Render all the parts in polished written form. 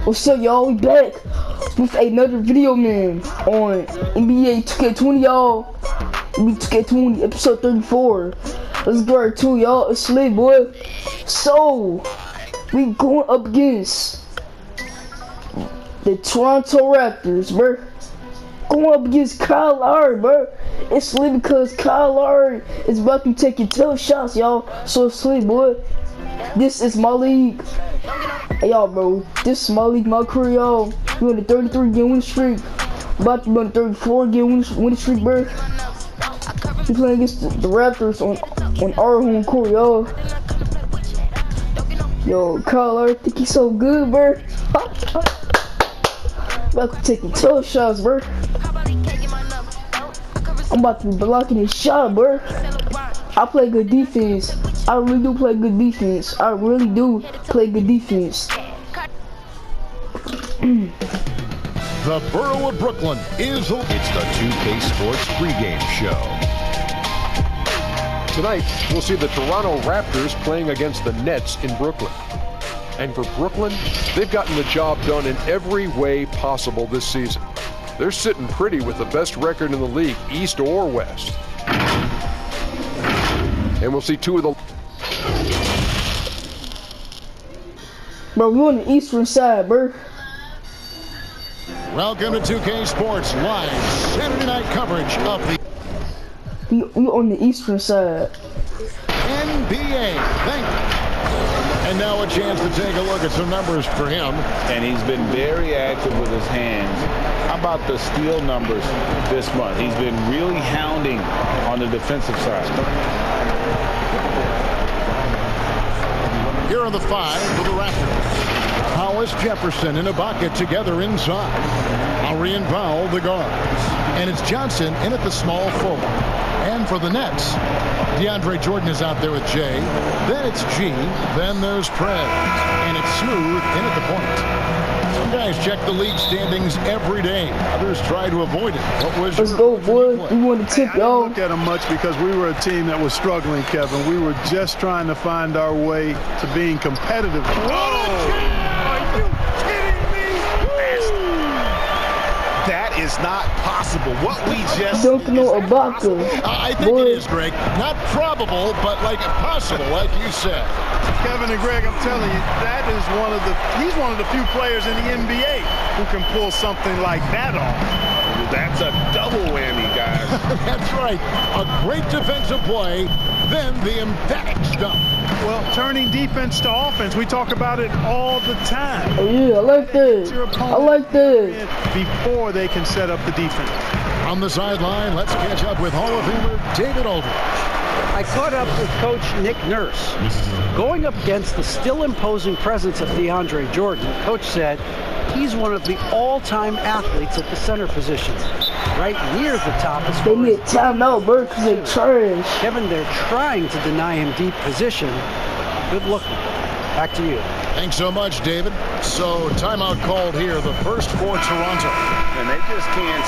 What's up, y'all? We back with another video, man, on NBA 2K20, y'all. NBA 2K20, episode 34. Let's get right to it, y'all. It's lit, boy. So, we going up against the Toronto Raptors, bro. Going up against Kyle Lowry, bro. It's lit because Kyle Lowry is about to take your 12 shots, y'all. So it's lit, boy. This is my league. Hey, y'all, bro. This is my league, my career, y'all. We on the 33 game winning streak. About to be on the 34 game winning streak, bro. We playing against the Raptors on our home court, y'all. Yo, Kyle, I think he's so good, bro. About to take 12 shots, bro. I'm about to be blocking his shot, bro. I play good defense. I really do play good defense. I really do play good defense. The borough of Brooklyn is it's the 2K Sports pregame show. Tonight, we'll see the Toronto Raptors playing against the Nets in Brooklyn. And for Brooklyn, they've gotten the job done in every way possible this season. They're sitting pretty with the best record in the league, East or West. And we'll see two of the... Bro, we're on the eastern side, bro. Welcome to 2K Sports live Saturday night coverage of the... We on the eastern side. NBA. Thank you. And now a chance to take a look at some numbers for him. And he's been very active with his hands. How about the steal numbers this month? He's been really hounding on the defensive side. Here are the five for the Raptors. Hollis, Jefferson, and Ibaka together inside. Lowry and Powell, the guards. And it's Johnson in at the small forward. And for the Nets, DeAndre Jordan is out there with Jay. Then it's G. Then there's Prez. And it's Smooth in at the point. Some guys check the league standings every day. Others try to avoid it. What was Let's go, boy. We want to tip, I y'all. didn't look at them much because we were a team that was struggling, Kevin. We were just trying to find our way to being competitive. That is not possible. What we just Don't know Ibaka. I think it is, Greg. Not probable, but like possible, like you said. Kevin and Greg, I'm telling you, that is he's one of the few players in the NBA who can pull something like that off. That's a double whammy, guys. That's right. A great defensive play, then the emphatic stump. Well, turning defense to offense, we talk about it all the time. Oh, yeah, I like this. I like this. Before they can set up the defense. On the sideline, let's catch up with Hall of Famer David Aldridge. I caught up with Coach Nick Nurse. Going up against the still imposing presence of DeAndre Jordan, Coach said he's one of the all-time athletes at the center position. Right near the top is They need timeout, bro, because they're trash. Kevin, they're trying to deny him deep position. Good looking. Back to you. Thanks so much, David. So, timeout called here, the first for Toronto. And they just can't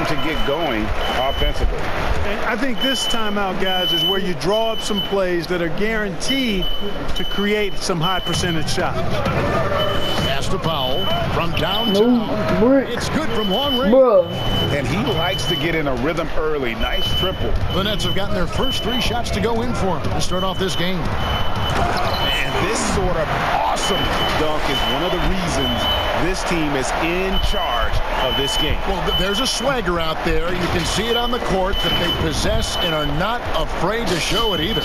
seem to get going offensively. And I think this timeout, guys, is where you draw up some plays that are guaranteed to create some high percentage shots. Pass to Powell from downtown. No, It's good from long range. bro. And he likes to get in a rhythm early. Nice triple. The Nets have gotten their first three shots to go in for him to start off this game. And this sort of awesome dunk is one of the reasons this team is in charge of this game. Well, there's a swagger out there. You can see it on the court that they possess and are not afraid to show it either.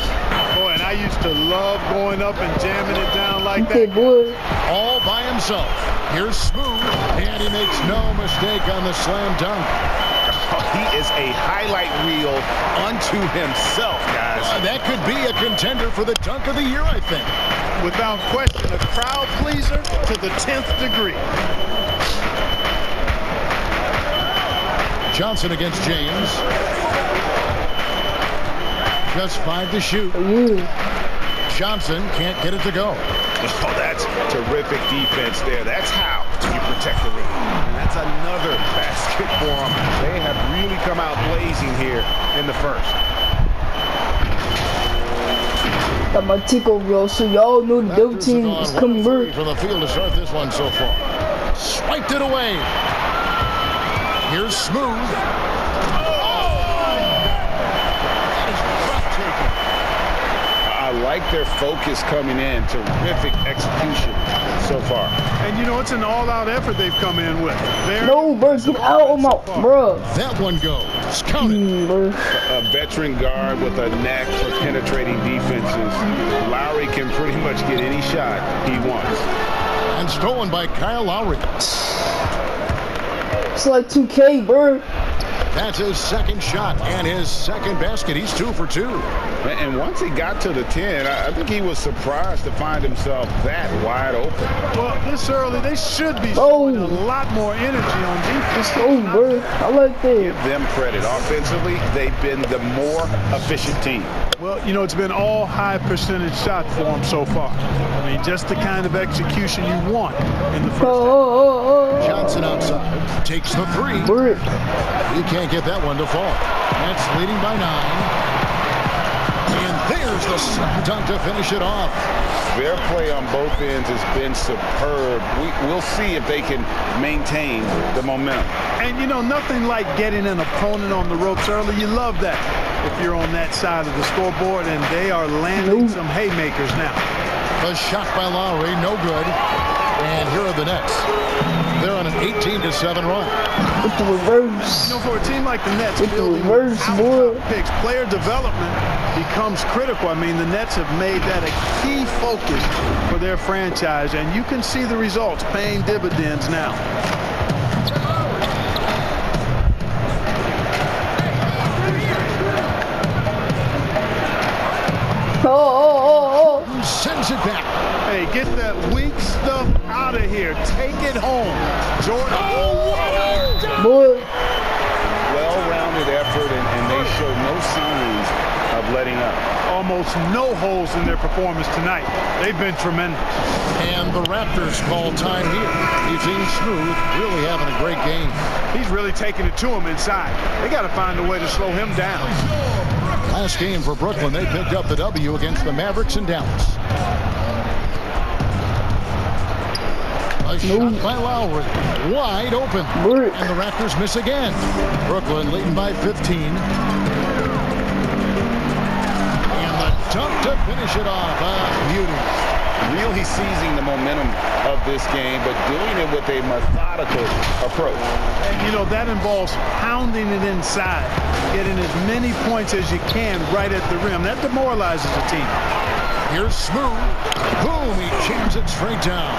Boy, and I used to love going up and jamming it down like Okay, that. boy. All by himself. Here's Smooth, and he makes no mistake on the slam dunk. He is a highlight reel unto himself, guys. That could be a contender for the dunk of the year, I think. Without question, a crowd pleaser to the 10th degree. Johnson against James. Just 5 to shoot. Johnson can't get it to go. Oh, that's terrific defense there. That's how you protect the rim. And that's another basket for them. They have really come out blazing here in the first. Got my tick over, yo. So y'all know the double team is coming, bro. From the field to start this one so far. Swiped it away. Here's Smooth. I like their focus coming in. Terrific execution so far. And you know, it's an all-out effort they've come in with. No, bro, get out of my, bro. That one goes. Counted. Bro. A veteran guard with a knack for penetrating defenses. Lowry can pretty much get any shot he wants. And stolen by Kyle Lowry. It's like 2K, bro. That's his second shot and his second basket. He's 2 for 2. And once he got to the 10, I think he was surprised to find himself that wide open. Well, this early, they should be showing a lot more energy on defense. Oh, bro. I like that. Give them credit. Offensively, they've been the more efficient team. Well, you know, it's been all high percentage shot for them so far. I mean, just the kind of execution you want in the first half. Johnson outside. Takes the 3. Bro. He can't get that one to fall. That's leading by 9. And there's the slam dunk to finish it off. Their play on both ends has been superb. We'll see if they can maintain the momentum. And, you know, nothing like getting an opponent on the ropes early. You love that if you're on that side of the scoreboard, and they are landing some haymakers now. A shot by Lowry, no good. And here are the Nets. They're on an 18-7 run. With the reverse. You know, for a team like the Nets, With the building reverse, boy. picks, player development becomes critical. I mean, the Nets have made that a key focus for their franchise, and you can see the results paying dividends now. Sends it back. Hey, get that weak stuff out of here. Take it home, Jordan. Boy. Well-rounded effort, and they show no signs of letting up. Almost no holes in their performance tonight. They've been tremendous. And the Raptors call time here. Eugene Smooth really having a great game. He's really taking it to him inside. They got to find a way to slow him down. Last game for Brooklyn, they picked up the W against the Mavericks in Dallas. A shot by Lowry, wide open, and the Raptors miss again. Brooklyn leading by 15. And the dunk to finish it off. Beauty. Really seizing the momentum of this game, but doing it with a methodical approach. And, you know, that involves pounding it inside, getting as many points as you can right at the rim. That demoralizes a team. Here's Smooth. Boom, he jams it straight down.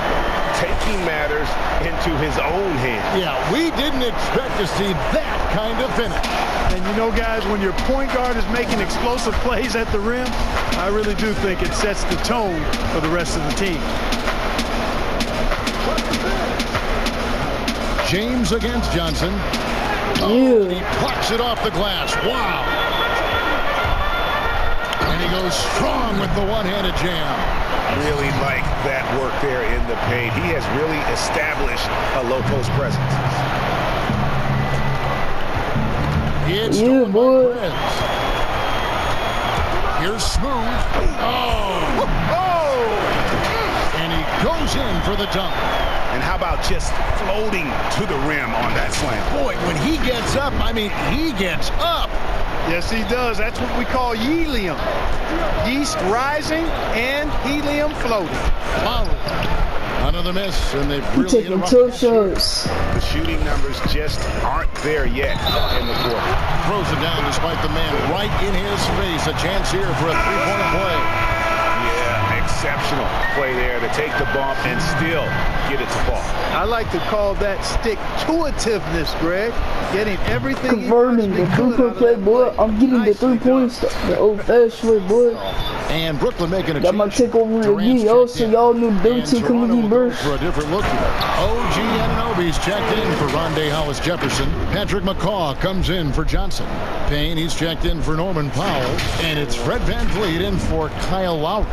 Taking matters into his own hands. Yeah, we didn't expect to see that kind of finish. And you know, guys, when your point guard is making explosive plays at the rim, I really do think it sets the tone for the rest of the team. James against Johnson. Oh, and he plucks it off the glass. Wow. And he goes strong with the one-handed jam. Really like that work there in the paint. He has really established a low post presence. It's boy. Here's Smooth. Oh! And he goes in for the dunk. And how about just floating to the rim on that slam? Boy, when he gets up, I mean, he gets up. Yes, he does. That's what we call helium. Yeast rising and helium floating. Lowry. Another miss, and they've really taking interrupted. 2 shots. The shooting numbers just aren't there yet in the quarter. Throws it down despite the man right in his face. A chance here for a three-point play. Yeah, exceptional play there to take the bump and still get it to fall. I like to call that stick-to-itiveness, Greg. Getting everything Converting the 3-point play, boy. I'm getting the 3-point stuff. The old-fashioned way, boy. And Brooklyn making a Got my change. take over Durant's again, y'all. checked So in. y'all knew the double And team coming Toronto in will go burst. for a different look here. OG Anunoby's checked in for Rondé Hollis-Jefferson. Patrick McCaw comes in for Johnson. Payne, he's checked in for Norman Powell. And it's Fred VanVleet in for Kyle Lowry.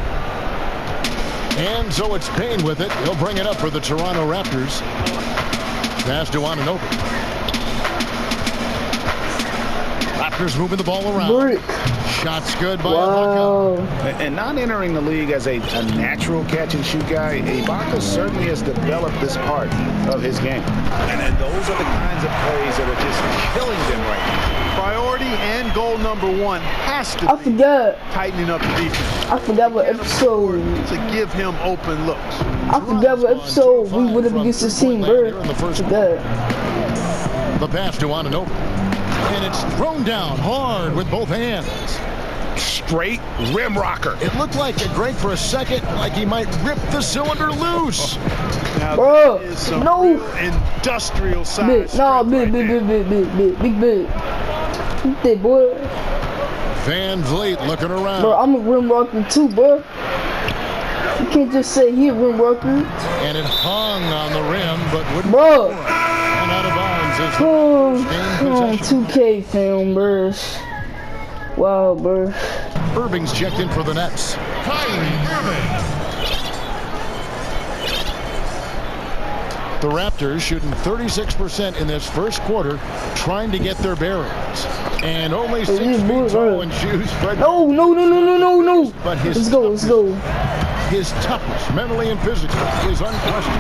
And so it's Payne with it. He'll bring it up for the Toronto Raptors. Pass to Anunoby. Raptors moving the ball around. Brick. Shots good by Wow. Ibaka. And not entering the league as a natural catch-and-shoot guy, Ibaka certainly has developed this part of his game. And those are the kinds of plays that are just killing them right now. Priority and goal number one has to I be forgot. tightening up the defense. I forgot what episode. To give him open looks. I forgot what episode we would have against this team, bro. I forgot. The pass to Anunoby. And it's thrown down hard with both hands. Straight rim rocker. It looked like it, Greg, for a second, like he might rip the cylinder loose. Now, Bro, there is some no. real industrial size. Big, no, strength big, right big, there. big. Big, boy. Van Vliet looking around. Bro, I'm a rim rocker too, bro. You can't just say he a rim rocker. And it hung on the rim, but wouldn't. Bro. And out of bounds is Come on, 2K film, bro. Wow, bro. Irving's checked in for the Nets. Kyrie Irving. The Raptors shooting 36% in this first quarter, trying to get their bearings. And only 6 feet tall and shoes. No. But his Let's go. His toughness, mentally and physically, is unquestioned.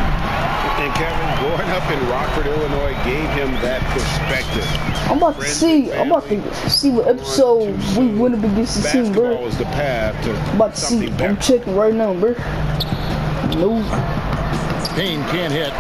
And Kevin, growing up in Rockford, Illinois, gave him that perspective. I'm about to see what episode we win up against the team, bro. Basketball was the path to I'm about to see. something better. I'm checking right now, bro. No, Payne can't hit.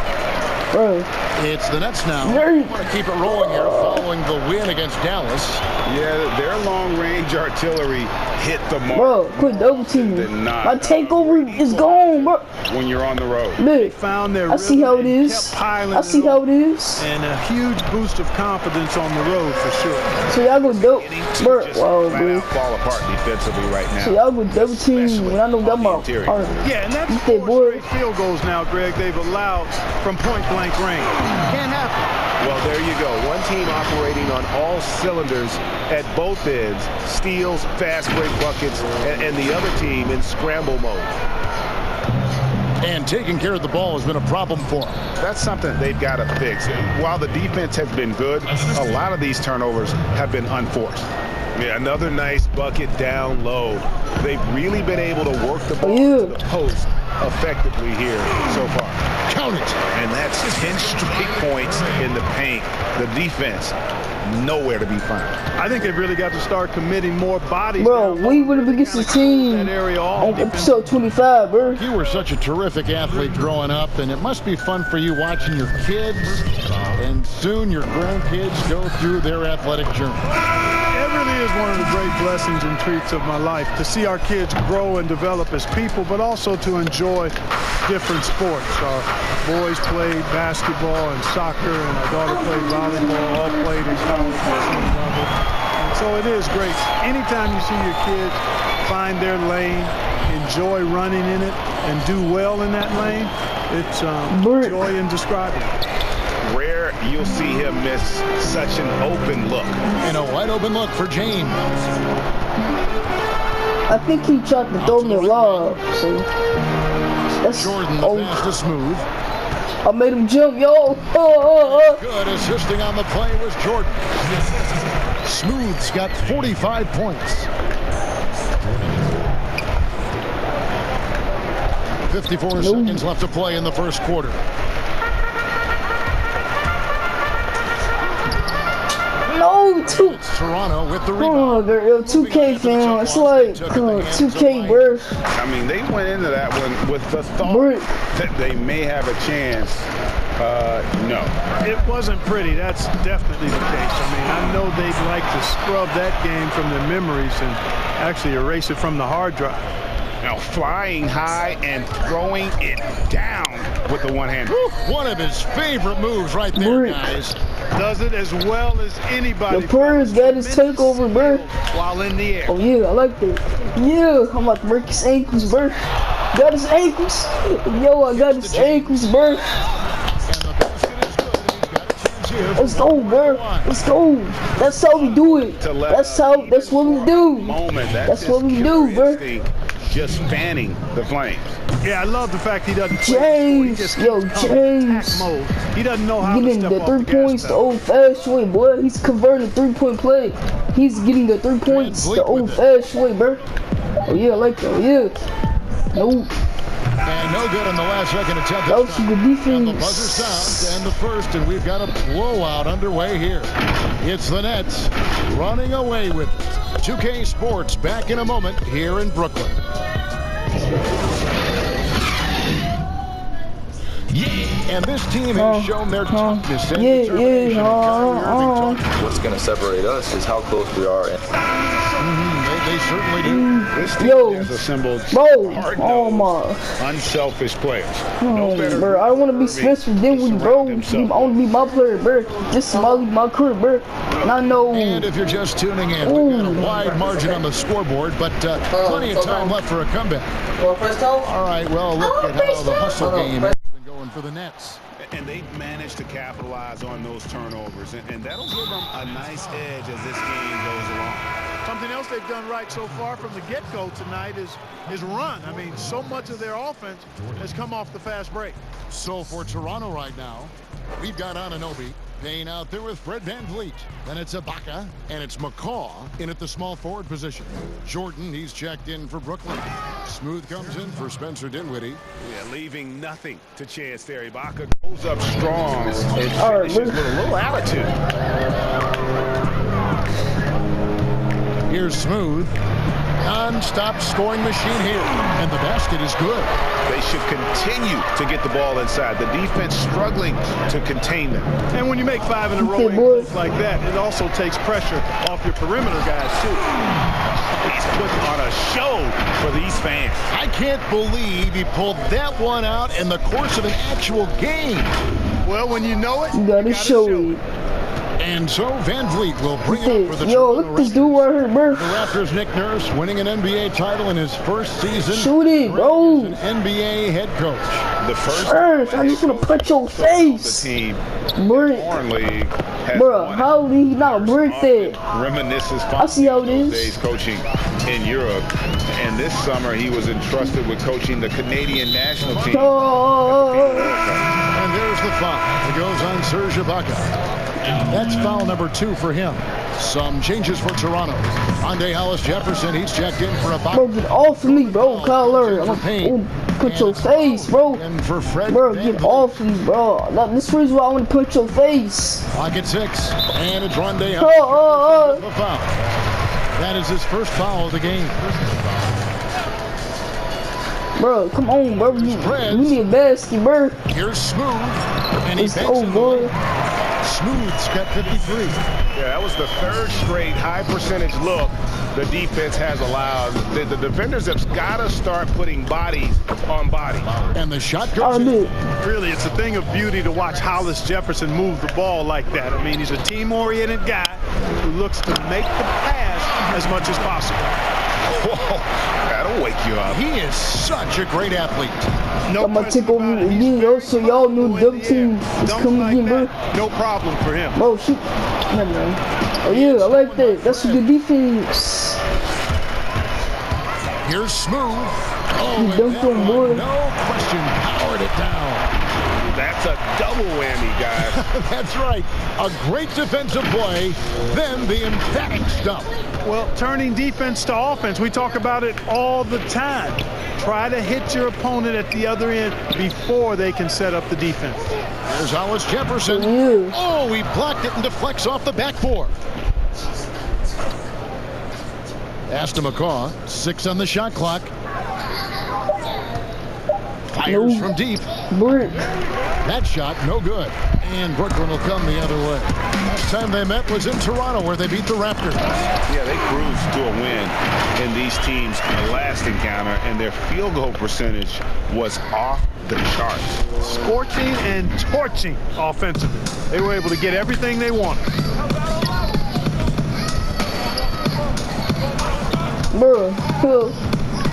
bro. It's the Nets now. Very- Want to keep it rolling here following the win against Dallas. Yeah, their long-range artillery hit the mark. Bro, quit double teaming. My takeover is gone, bro. When you're on the road. Look, Found their I see how it rhythm and is. kept piling I see it how on. it is. And a huge boost of confidence on the road for sure. So y'all go dope, bro. Just Wow, flat bro. out fall apart defensively right now. So y'all go double team when I know that my Interior. heart. Yeah, and that's You say, 4 boy. straight field goals now, Greg, they've allowed from point-blank range. Can't happen. Well, there you go. One team operating on all cylinders at both ends. Steals, fast break buckets, and the other team in scramble mode. And taking care of the ball has been a problem for them. That's something they've got to fix. While the defense has been good, a lot of these turnovers have been unforced. Yeah, another nice bucket down low. They've really been able to work the ball to the post effectively here so far. Count it. And that's 10 straight points in the paint. The defense, nowhere to be found. I think they've really got to start committing more bodies. Bro, now. we would have against the team That area off on episode 25, bro. You were such a terrific athlete growing up, and it must be fun for you watching your kids and soon your grandkids go through their athletic journey. It really is one of the great blessings and treats of my life to see our kids grow and develop as people, but also to enjoy different sports. Our boys played basketball and soccer, and our daughter played volleyball, all played in college at some level. And so it is great. Anytime you see your kids find their lane, enjoy running in it, and do well in that lane, it's joy indescribable. Rare you'll see him miss such an open look. And a wide open look for James. I think he tried to throw me a lob. So that's Jordan, the pass to Smooth. I made him jump, yo. Good assisting on the play was Jordan. Smooth's got 45 points. 54 seconds left to play in the first quarter. No, two. Toronto with the Come rebound. on, girl. 2K, fam. It's like, come on, 2K, bro. I mean, they went into that one with the thought that they may have a chance. No. It wasn't pretty. That's definitely the case. I mean, I know they'd like to scrub that game from their memories and actually erase it from the hard drive. Now flying high and throwing it down with the one hand. One of his favorite moves right there, Brick. guys. Does it as well as anybody. The Purrs got his takeover, bro. While in the air. Oh, yeah, I like that. Yeah, I'm about to break his ankles, bro. Got his ankles. Yo, I got his ankles, bro. And the basket is good. He's got a chance here. Let's go, bro. Let's go. That's how we do it. That's what we do. Moment. That's what we do, bro. just fanning the flames. Yeah, I love the fact he doesn't play James, he just yo, keeps James. attack mode. He doesn't know how to Getting step the off 3 the gas points the pedal. old-fashioned way, boy. He's converting 3-point play. He's getting the 3 points the old-fashioned way, bro. Oh yeah, I like that. Oh, yeah. Nope. And no good on the last second attempt. That was some good And the buzzer defense. sounds, and the first, and we've got a blowout underway here. It's the Nets running away with it. 2K Sports back in a moment here in Brooklyn. And this team has shown their toughness and determination. What's going to separate us is how close we are. They certainly do. This team Yo, has assembled bro, hard-nosed, oh my. unselfish players. Oh, better bro, I don't want to be Spencer Dinwiddie, bro. I want to be my player, bro. This is my career, bro. And I know. And if you're just tuning in, we've got a wide margin on the scoreboard, but plenty of time left for a comeback. All right, well, look at how the hustle game has been going for the Nets. And they've managed to capitalize on those turnovers, and that'll give them a nice edge as this game goes along. Something else they've done right so far from the get-go tonight is run. I mean, so much of their offense has come off the fast break. So for Toronto right now, we've got Anunoby paying out there with Fred VanVleet. Then it's Ibaka, and it's McCaw in at the small forward position. Jordan, he's checked in for Brooklyn. Smooth comes in for Spencer Dinwiddie. Yeah, leaving nothing to chance there. Ibaka goes up strong and finishes with a little attitude. Here's Smooth. Non-stop scoring machine here, and the basket is good. They should continue to get the ball inside. The defense struggling to contain them. And when you make 5 in a row like that, it also takes pressure off your perimeter guys, too. He's putting on a show for these fans. I can't believe he pulled that one out in the course of an actual game. Well, when you know it, You gotta show it. And so VanVleet will bring it up for the Yo, Toronto look at this dude right here, bro. The Raptors' Nick Nurse winning an NBA title in his first season. Shoot it, bro. As an NBA head coach. The first I just want to punch your face. the team Brick. Horn League has Bro, won how did he not brick that? Reminisces I see how it those is. days coaching in Europe. And this summer he was entrusted with coaching the Canadian national team. And there's the foul. It goes on Serge Ibaka. That's foul number 2 for him. Some changes for Toronto. Andre Hollis-Jefferson, he's checked in for Ibaka. Bro, get off of me, bro. Kyle Lowry, I'm gonna punch your face, bro. And for Fred Bro, get VanVleet. off of me, bro. This is the reason why I want to punch your face. Clock at 6. And it's Andre The foul. That is his first foul of the game. Bro, come on, bro. We need a basket, bro. Here's Smooth. And he It's banks over, it boy. away. Smooth's got 53. Yeah, that was the third straight high percentage look the defense has allowed. The defenders have got to start putting bodies on bodies. And the shot goes in. Really, it's a thing of beauty to watch Hollis-Jefferson move the ball like that. I mean, he's a team-oriented guy who looks to make the pass as much as possible. Whoa, that'll wake you up. He is such a great athlete. I'm gonna take over again, yo, so y'all know the double team is coming again, bro. No problem for him. Bro, shoot. Never mind. Oh, yeah, I like that. That's a good defense. Here's Smooth. Oh, You and dunked that on, one, boy. no question, powered it down. That's a double whammy, guys. That's right. A great defensive play, then the emphatic stop. Well, turning defense to offense, we talk about it all the time. Try to hit your opponent at the other end before they can set up the defense. There's Hollis-Jefferson. Yeah. Oh, he blocked it and deflects off the backboard. Ashton McCaw, 6 on the shot clock. Fires from deep. Brick. That shot, no good. And Brooklyn will come the other way. Last time they met was in Toronto, where they beat the Raptors. Yeah, they cruised to a win in these teams' last encounter, and their field goal percentage was off the charts. Scorching and torching offensively. They were able to get everything they wanted. Bro,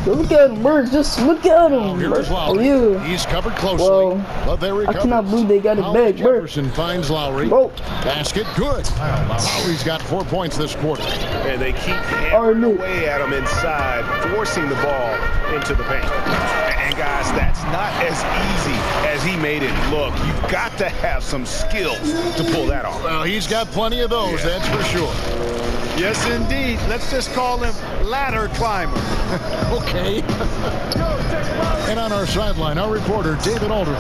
Yo, look at him, bro. Just look at him. Here's Oh, Lowry. yeah. He's covered closely. Well, but they recover. I cannot believe they got it back, bro. Jefferson finds Lowry. Bro. Basket good. Lowry's got 4 points this quarter. And they keep hammering away at him inside, forcing the ball into the paint. And guys, that's not as easy as he made it look. You've got to have some skills to pull that off. Well, he's got plenty of those, that's for sure. Yes, indeed. Let's just call him ladder climber. Okay. And on our sideline, our reporter, David Aldridge.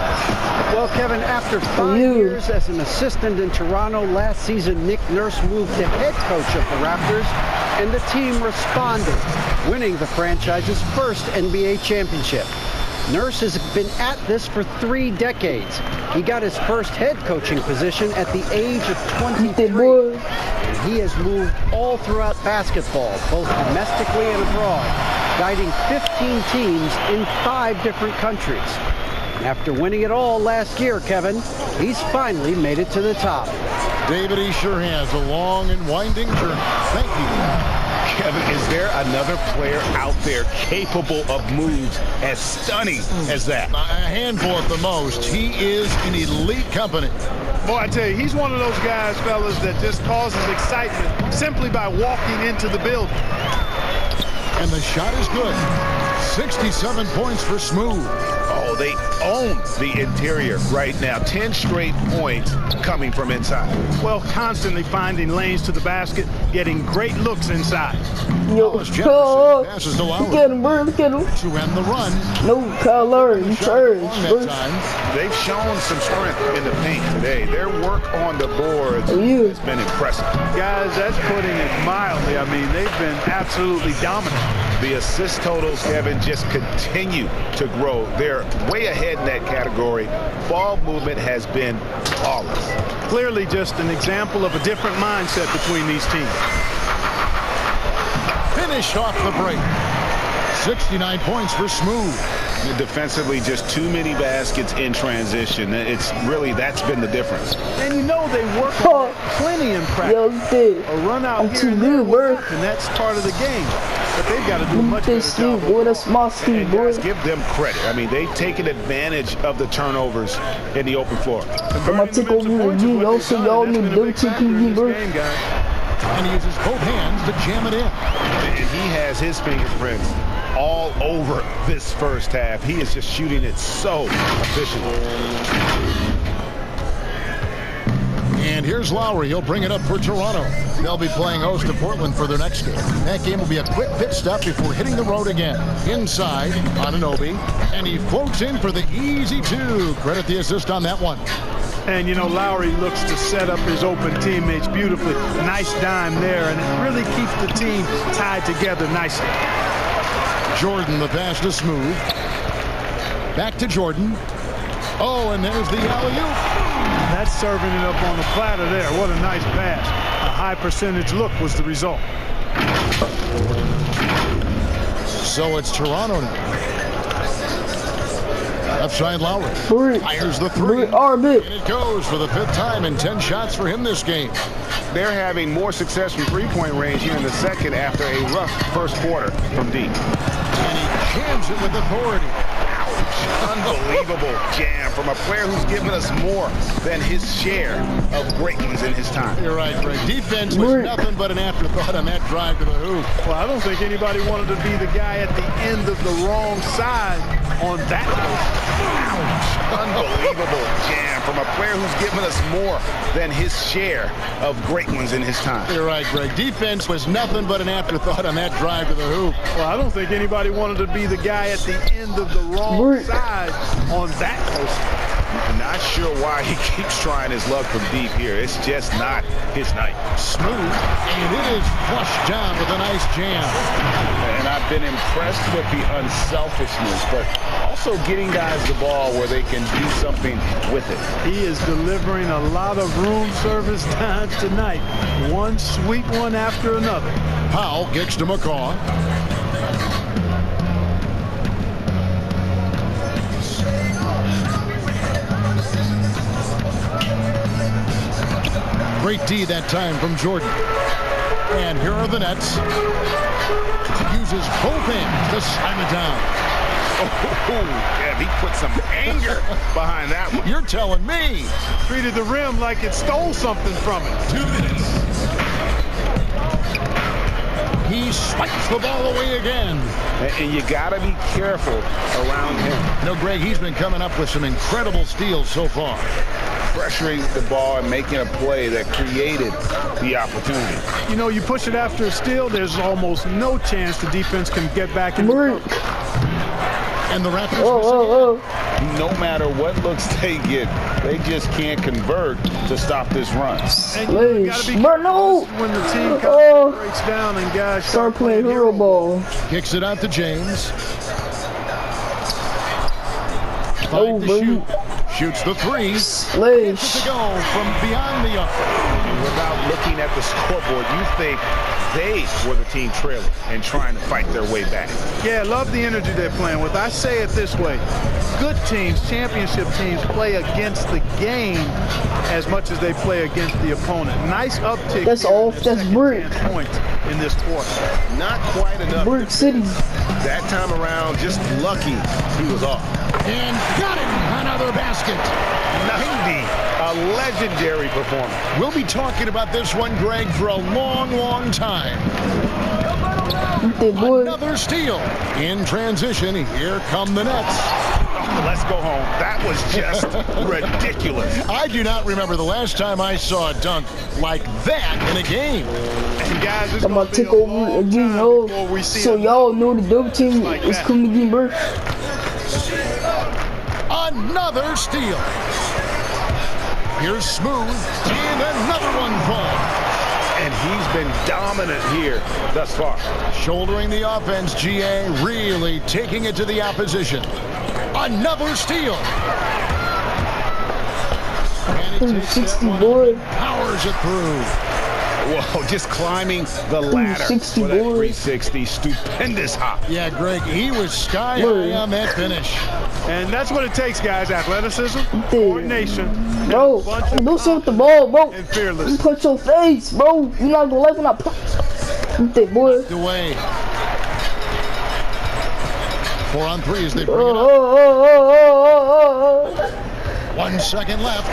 Well, Kevin, after 5 years as an assistant in Toronto, last season Nick Nurse moved to head coach of the Raptors, and the team responded, winning the franchise's first NBA championship. Nurse has been at this for 3 decades. He got his first head coaching position at the age of 23. And he has moved all throughout basketball, both domestically and abroad, guiding 15 teams in 5 different countries. And after winning it all last year, Kevin, he's finally made it to the top. David, he sure has a long and winding journey. Thank you. Kevin, is there another player out there capable of moves as stunning as that? A handful at the most. He is in elite company. Boy, I tell you, he's one of those guys, fellas, that just causes excitement simply by walking into the building. And the shot is good. 67 points for Smooth. Oh, they own the interior right now. 10 straight points coming from inside. Well, constantly finding lanes to the basket, getting great looks inside. Yo, passes to Lowry. look at him, bro. Look at him. To end the run. No, Kyle Lowry, you trash, bro. They've shown some strength in the paint today. Their work on the boards has been impressive. Guys, that's putting it mildly. I mean, they've been absolutely dominant. The assist totals, Kevin, just continue to grow. They're way ahead in that category. Ball movement has been flawless. Clearly just an example of a different mindset between these teams. Finished off the break. 69 points for Smooth. And defensively, just too many baskets in transition. It's really, that's been the difference. And you know they work on that plenty in practice. Yo, dude. A run out I'm here too and there good, will bro. happen. That's part of the game. But they've got to do a much better This job. Steve, boy, that's my Steve, And boy. guys, give them credit. I mean, they've taken advantage of the turnovers in the open floor. I'm gonna take over the game, yo, so y'all need to double check me, bro. And he uses both hands to jam it in. And he has his fingerprints all over this first half. He is just shooting it so efficiently. And here's Lowry. He'll bring it up for Toronto. They'll be playing host to Portland for their next game. That game will be a quick pit stop before hitting the road again. Inside, Anunoby. And he floats in for the easy 2. Credit the assist on that one. And, you know, Lowry looks to set up his open teammates beautifully. Nice dime there, and it really keeps the team tied together nicely. Jordan, the pass to Smooth. Back to Jordan. Oh, and there's the alley-oop. That's serving it up on the platter there. What a nice pass. A high percentage look was the result. So it's Toronto now. Left side Lowry. Fires the 3. And it goes for the 5th time and 10 shots for him this game. They're having more success from three-point range here in the second after a rough first quarter from deep. And he jams it with authority. Unbelievable jam from a player who's given us more than his share of great ones in his time. You're right, Greg. Defense was nothing but an afterthought on that drive to the hoop. Well, I don't think anybody wanted to be the guy at the end of the wrong side on that. Unbelievable jam from a player who's given us more than his share of great ones in his time. You're right, Greg. Defense was nothing but an afterthought on that drive to the hoop. Well, I don't think anybody wanted to be the guy at the end of the wrong side on that post. I'm not sure why he keeps trying his luck from deep here. It's just not his night. Smooth, and it is flushed down with a nice jam. And I've been impressed with the unselfishness, but also getting guys the ball where they can do something with it. He is delivering a lot of room service times tonight. One sweet one after another. Powell kicks to McCaw. Great D that time from Jordan. And here are the Nets. Uses both hands to slam it down. Oh, yeah, he put some anger behind that one. You're telling me. Treated the rim like it stole something from it. 2 minutes. He swipes the ball away again. And you got to be careful around him. You know, Greg, he's been coming up with some incredible steals so far. Pressuring the ball and making a play that created the opportunity. You know, you push it after a steal, there's almost no chance the defense can get back in the cover. And the Raptors, no matter what looks they get, they just can't convert to stop this run. And you got to be careful when the team kind of breaks down and guys start playing hero ball. Kicks it out to James. Oh, shoot. Shoots the 3. Slash. To go from beyond the arc. Without looking at the scoreboard, you think they were the team trailing and trying to fight their way back. Yeah, love the energy they're playing with. I say it this way. Good teams, championship teams, play against the game as much as they play against the opponent. Nice uptick. That's all. That's brick. Points in this quarter. Not quite enough. Brick City. That time around, just lucky he was off. And got him. Another basket. 90. A legendary performance. We'll be talking about this one, Greg, for a long, long time. Another steal. In transition, here come the Nets. Let's go home. That was just ridiculous. I do not remember the last time I saw a dunk like that in a game. And guys, I'm about to take over again, so y'all know the double team is coming again, bro. Another steal. Here's Smooth, and another one falls. And he's been dominant here thus far. Shouldering the offense, GA really taking it to the opposition. Another steal. And he takes 60 that boy. Powers it through. Whoa, just climbing the ladder for that 360. Stupendous hop. Yeah, Greg, he was sky high on that finish. And that's what it takes, guys. Athleticism, coordination. Bro, do something with the ball, bro. And fearless. You punch your face, bro. You're not gonna like when I punch. Boy. Away. 4 on 3 as they bring it up. 1 second left.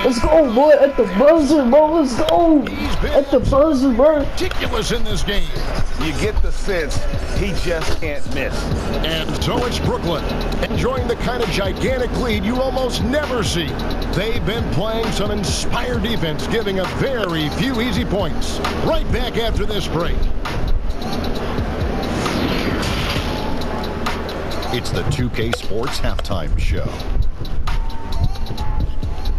Let's go, boy. At the buzzer, bro. Let's go. At the buzzer, bro. Ridiculous in this game. You get the sense he just can't miss. And so it's Brooklyn, enjoying the kind of gigantic lead you almost never see. They've been playing some inspired defense, giving up very few easy points. Right back after this break. It's the 2K Sports Halftime Show.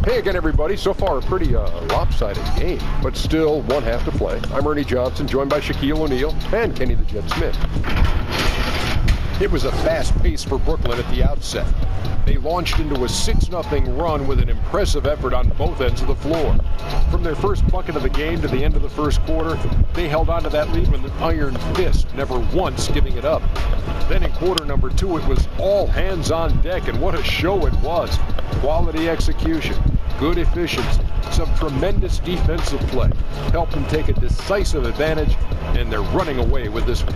Hey again, everybody. So far, a pretty lopsided game, but still one half to play. I'm Ernie Johnson, joined by Shaquille O'Neal and Kenny the Jet Smith. It was a fast pace for Brooklyn at the outset. They launched into a 6-0 run with an impressive effort on both ends of the floor. From their first bucket of the game to the end of the first quarter, they held on to that lead with an iron fist, never once giving it up. Then in quarter number 2, it was all hands on deck, and what a show it was. Quality execution, good efficiency, some tremendous defensive play helped them take a decisive advantage, and they're running away with this one.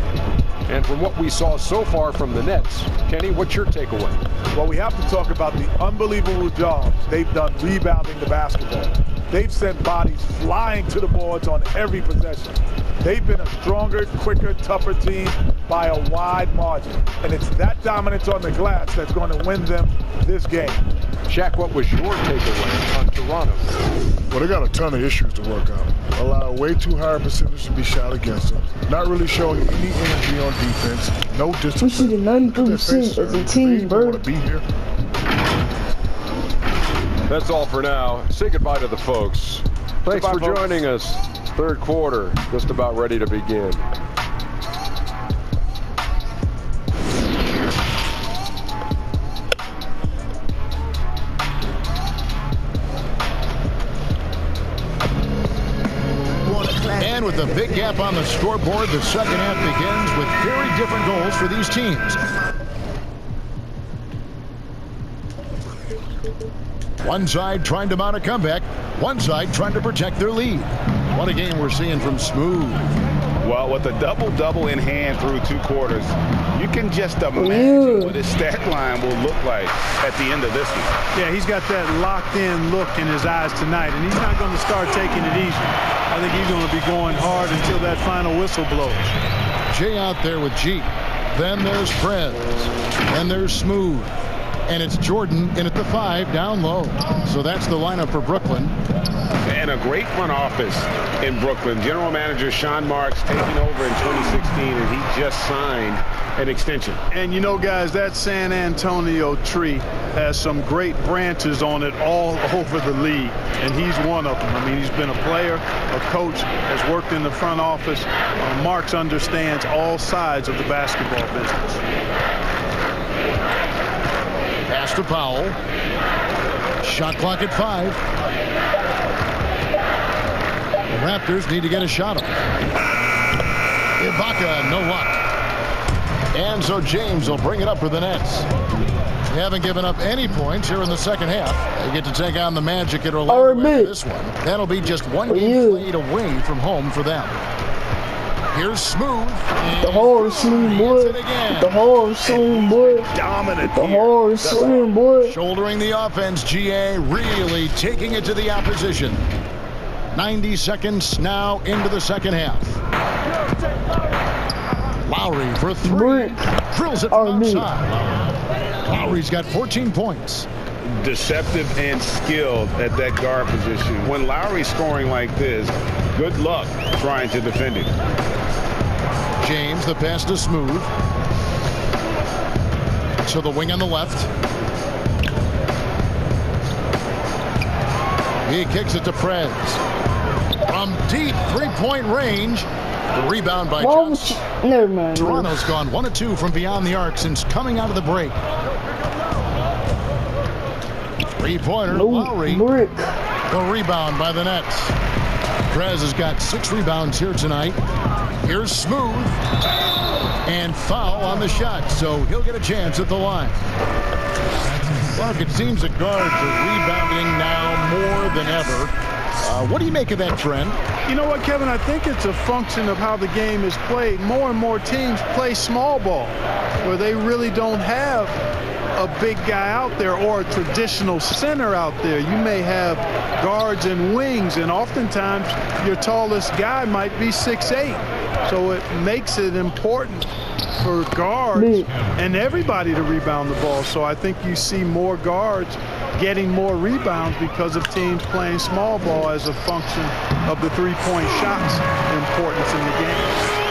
And from what we saw so far from the Nets, Kenny, what's your takeaway? Well, we have to talk about the unbelievable job they've done rebounding the basketball. They've sent bodies flying to the boards on every possession. They've been a stronger, quicker, tougher team by a wide margin. And it's that dominance on the glass that's going to win them this game. Shaq, what was your takeaway on Toronto? Well, they got a ton of issues to work out. Allow way too high a percentage to be shot against them. Not really showing any energy on defense. No discipline. We shooting 93% as a team, bro. Want to be here. That's all for now. Say goodbye to the folks. Thanks for joining us. Third quarter, just about ready to begin. And with a big gap on the scoreboard, the second half begins with very different goals for these teams. One side trying to mount a comeback, one side trying to protect their lead. What a game we're seeing from Smooth. Well, with a double-double in hand through 2 quarters, you can just imagine what his stat line will look like at the end of this one. Yeah, he's got that locked-in look in his eyes tonight, and he's not going to start taking it easy. I think he's going to be going hard until that final whistle blows. Jay out there with G. Then there's Prez. Then there's Smooth. And it's Jordan in at the 5 down low. So that's the lineup for Brooklyn. And a great front office in Brooklyn. General manager Sean Marks taking over in 2016, and he just signed an extension. And you know, guys, that San Antonio tree has some great branches on it all over the league, and he's one of them. I mean, he's been a player, a coach, has worked in the front office. Marks understands all sides of the basketball business. Pass to Powell. Shot clock at 5. The Raptors need to get a shot off. Ibaka, no luck. And so James will bring it up for the Nets. They haven't given up any points here in the second half. They get to take on the Magic at Orlando after this one. That'll be just one game played away from home for them. Here's Smooth. The whole Smooth boy. The whole Smooth boy. Dominant. The whole Smooth boy. Shouldering the offense, GA really taking it to the opposition. 90 seconds now into the second half. Lowry for 3. Drills it from outside. Lowry's got 14 points. Deceptive and skilled at that guard position. When Lowry's scoring like this, good luck trying to defend him. James, the pass to Smooth. So the wing on the left. He kicks it to Prez. From deep 3-point range. The rebound by Johnson. Never mind. Toronto's gone 1 of 2 from beyond the arc since coming out of the break. 3-pointer, Lowry. The rebound by the Nets. Prez has got 6 rebounds here tonight. Here's Smooth. And foul on the shot, so he'll get a chance at the line. Look, it seems the guards are rebounding now more than ever. What do you make of that trend? You know what, Kevin? I think it's a function of how the game is played. More and more teams play small ball, where they really don't have a big guy out there or a traditional center out there. You may have guards and wings, and oftentimes your tallest guy might be 6'8". So it makes it important for guards and everybody to rebound the ball. So I think you see more guards getting more rebounds because of teams playing small ball as a function of the 3-point shots importance in the game.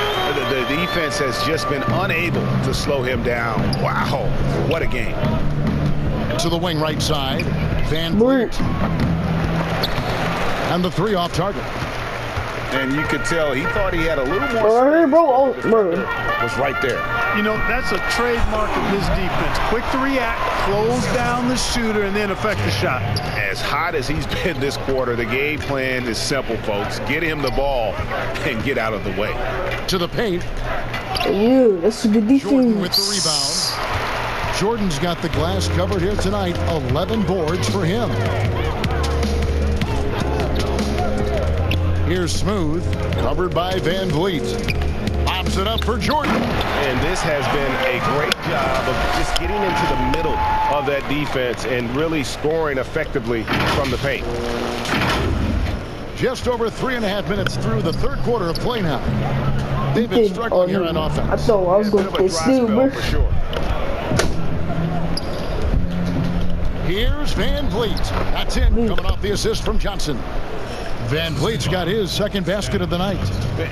The defense has just been unable to slow him down. Wow, what a game. To the wing right side. Van Vliet. And the 3 off target. And you could tell he thought he had a little more was right there. You know, that's a trademark of his defense. Quick to react, close down the shooter, and then affect the shot. As hot as he's been this quarter, the game plan is simple, folks. Get him the ball and get out of the way. To the paint. Yeah, that's a good defense. Jordan with the rebound. Jordan's got the glass covered here tonight. 11 boards for him. Here's Smooth, covered by Van Vliet. Pops it up for Jordan. And this has been a great job of just getting into the middle of that defense and really scoring effectively from the paint. Just over 3.5 minutes through the third quarter of play now. They've been struggling here on offense. I thought I was going to get silver. For sure. Here's Van Vliet. That's it, coming off the assist from Johnson. Van Vliet's got his second basket of the night.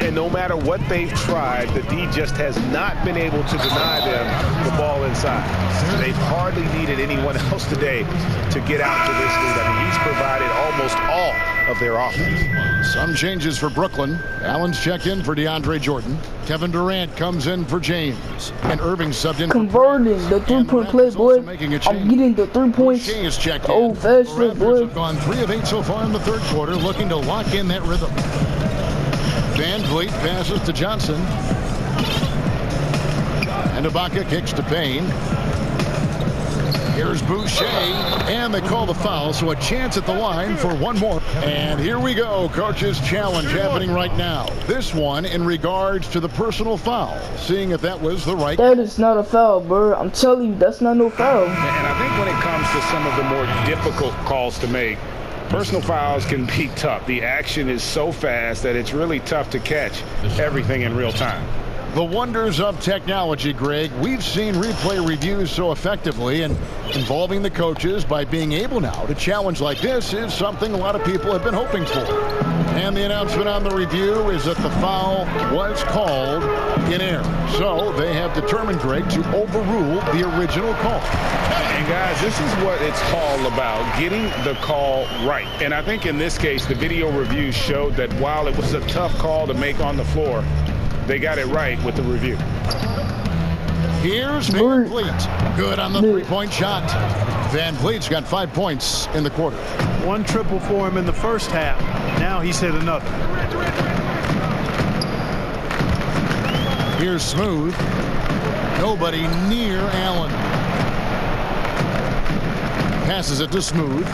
And no matter what they've tried, the D just has not been able to deny them the ball inside. They've hardly needed anyone else today to get out to this lead. I mean, he's provided almost all of their offense. Some changes for Brooklyn. Allen's checked in for DeAndre Jordan. Kevin Durant comes in for James. And Irving subbed in. Converting the 3-point play, boy. I'm getting the 3 points. Shea is checked in. Fast, the Raptors boy. have gone 3 of 8 so far in the third quarter, looking to lock in that rhythm. Van Vliet passes to Johnson. And Ibaka kicks to Payne. Here's Boucher, and they call the foul, so a chance at the line for one more. And here we go, coach's challenge happening right now. This one in regards to the personal foul, seeing if that was the right. That is not a foul, bro. I'm telling you, that's not no foul. And I think when it comes to some of the more difficult calls to make, personal fouls can be tough. The action is so fast that it's really tough to catch everything in real time. The wonders of technology, Greg. We've seen replay reviews so effectively, and involving the coaches by being able now to challenge like this is something a lot of people have been hoping for. And the announcement on the review is that the foul was called in error. So they have determined, Greg, to overrule the original call. And guys, this is what it's all about, getting the call right. And I think in this case, the video review showed that while it was a tough call to make on the floor, they got it right with the review. Here's Van Vliet. Good on the three-point shot. Van Vliet's got 5 points in the quarter. One triple for him in the first half. Now he's hit another. Here's Smooth. Nobody near Allen. Passes it to Smooth.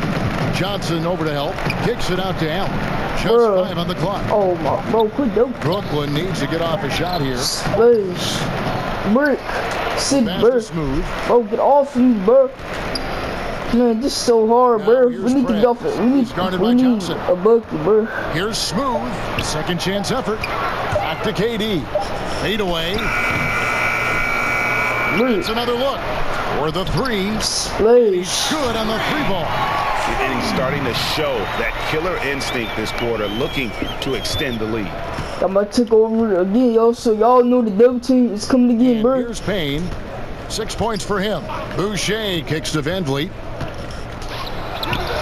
Johnson over to help. Kicks it out to Allen. Just 5 on the clock. Oh my, bro, quit dope. Brooklyn needs to get off a shot here. Slash. Brick. Sit, bro. Smooth. Bro, get off of me, bro. Man, this is so hard, bro. We need to get off it. We need a bucket, bro. Here's Smooth. Second chance effort. Back to KD. Fade away. It's another look. For the three. He's good on the three ball. And he's starting to show that killer instinct this quarter, looking to extend the lead. I'm about to take over again, y'all, so y'all know the double team is coming again, bro. Here's Payne. 6 points for him. Boucher kicks to Van Vliet.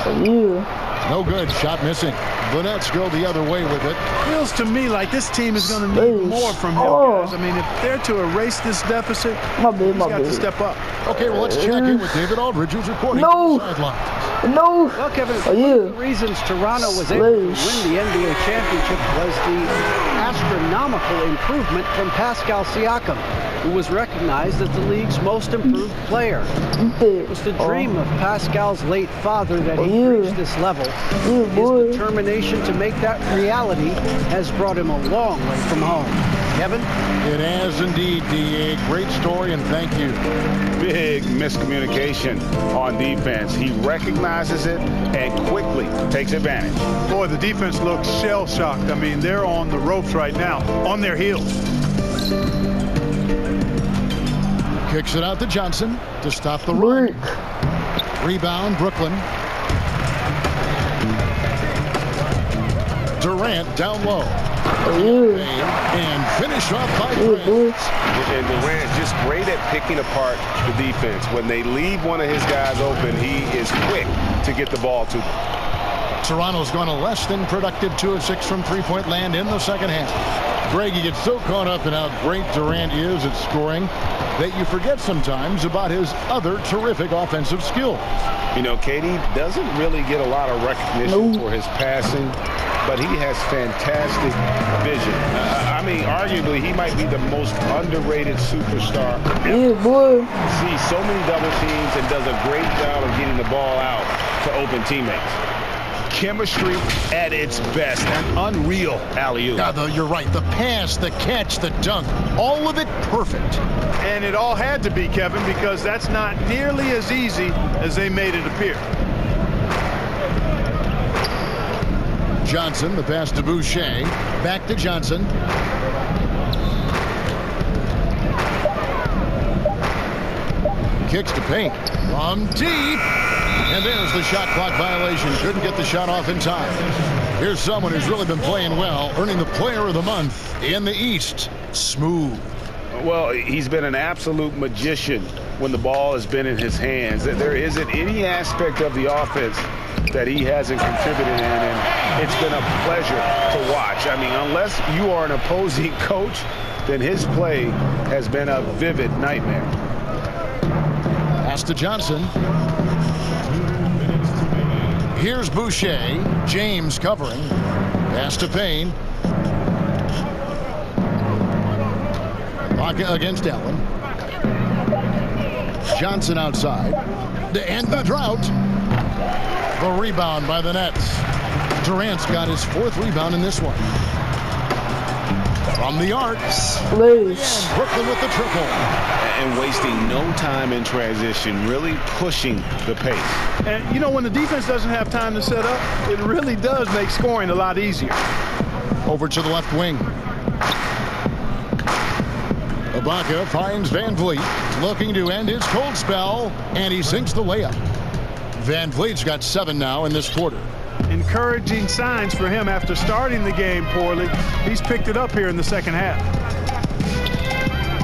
Oh, yeah. No good. Shot missing. The Nets go the other way with it. Feels to me like this team is going to need more from him, guys. I mean, if they're to erase this deficit, he's got to step up. Okay, well, let's check in with David Aldridge, who's reporting no. from the sideline. No. Well, Kevin, one of the reasons Toronto was able to win the NBA championship was the astronomical improvement from Pascal Siakam, who was recognized as the league's most improved player. It was the dream of Pascal's late father that he reached this level. His determination to make that reality has brought him a long way from home. Kevin? It has indeed, D.A. Great story, and thank you. Big miscommunication on defense. He recognizes it and quickly takes advantage. Boy, the defense looks shell-shocked. I mean, they're on the ropes right now, on their heels. Kicks it out to Johnson to stop the run. Rebound, Brooklyn. Durant down low. And finish off by Durant. And Durant just great at picking apart the defense. When they leave one of his guys open, he is quick to get the ball to them. Toronto's gone a less than productive 2 of 6 from three-point land in the second half. Greg, you get so caught up in how great Durant is at scoring that you forget sometimes about his other terrific offensive skills. You know, KD doesn't really get a lot of recognition for his passing, but he has fantastic vision. I mean, arguably, he might be the most underrated superstar ever. Yeah, boy. Sees so many double teams and does a great job of getting the ball out to open teammates. Chemistry at its best. An unreal alley-oop. Yeah, you're right. The pass, the catch, the dunk, all of it perfect. And it all had to be, Kevin, because that's not nearly as easy as they made it appear. Johnson, the pass to Boucher. Back to Johnson. Kicks to Payne. From deep. And there's the shot clock violation. Couldn't get the shot off in time. Here's someone who's really been playing well, earning the player of the month in the East. Smooth. Well, he's been an absolute magician when the ball has been in his hands. There isn't any aspect of the offense that he hasn't contributed in, and it's been a pleasure to watch. I mean, unless you are an opposing coach, then his play has been a vivid nightmare. Pass to Johnson. Here's Boucher. James covering. Pass to Payne. Against Allen. Johnson outside. to end the drought. The rebound by the Nets. Durant's got his 4th rebound in this one. From the arc, Please. and Brooklyn with the triple. And wasting no time in transition, really pushing the pace. And, you know, when the defense doesn't have time to set up, it really does make scoring a lot easier. Over to the left wing. Ibaka finds Van Vliet, looking to end his cold spell, and he sinks the layup. Van Vliet's got 7 now in this quarter. Encouraging signs for him after starting the game poorly. He's picked it up here in the second half.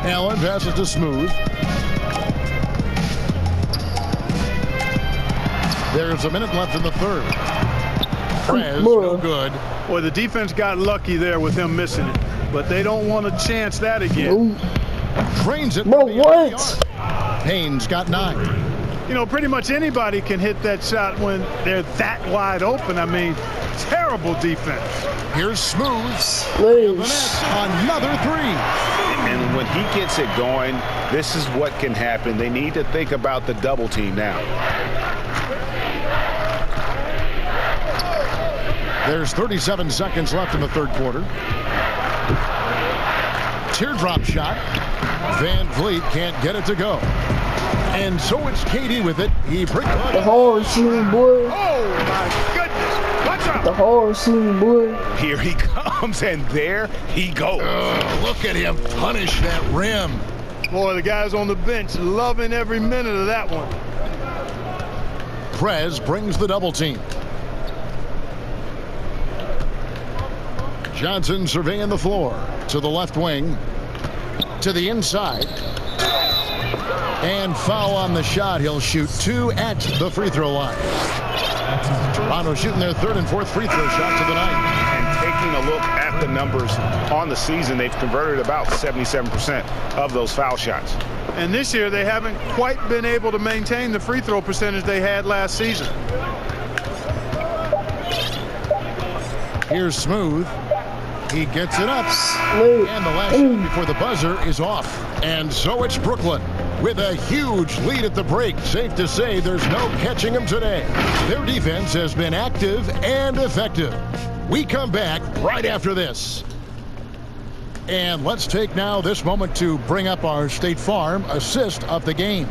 Allen passes to Smooth. There's a minute left in the third. Prez, no good. Boy, the defense got lucky there with him missing it, but they don't want to chance that again. Trains it. Bro, what? Payne's got 9. You know, pretty much anybody can hit that shot when they're that wide open. I mean, terrible defense. Here's Smooth. Please. Another 3. And when he gets it going, this is what can happen. They need to think about the double team now. There's 37 seconds left in the third quarter. Teardrop shot. Van Vliet can't get it to go. And so it's KD with it. He brings the hard shooting, boy. Oh, my goodness. Watch out. The hard shooting, boy. Here he comes, and there he goes. Look at him punish that rim. Boy, the guys on the bench loving every minute of that one. Prez brings the double team. Johnson surveying the floor. To the left wing. To the inside. And foul on the shot. He'll shoot 2 at the free throw line. Toronto shooting their 3rd and 4th free throw shots of the night. And taking a look at the numbers on the season, they've converted about 77% of those foul shots. And this year, they haven't quite been able to maintain the free throw percentage they had last season. Here's Smooth. He gets it up. And the last shot before the buzzer is off. And so it's Brooklyn with a huge lead at the break. Safe to say there's no catching them today. Their defense has been active and effective. We come back right after this. And let's take now this moment to bring up our State Farm assist of the game.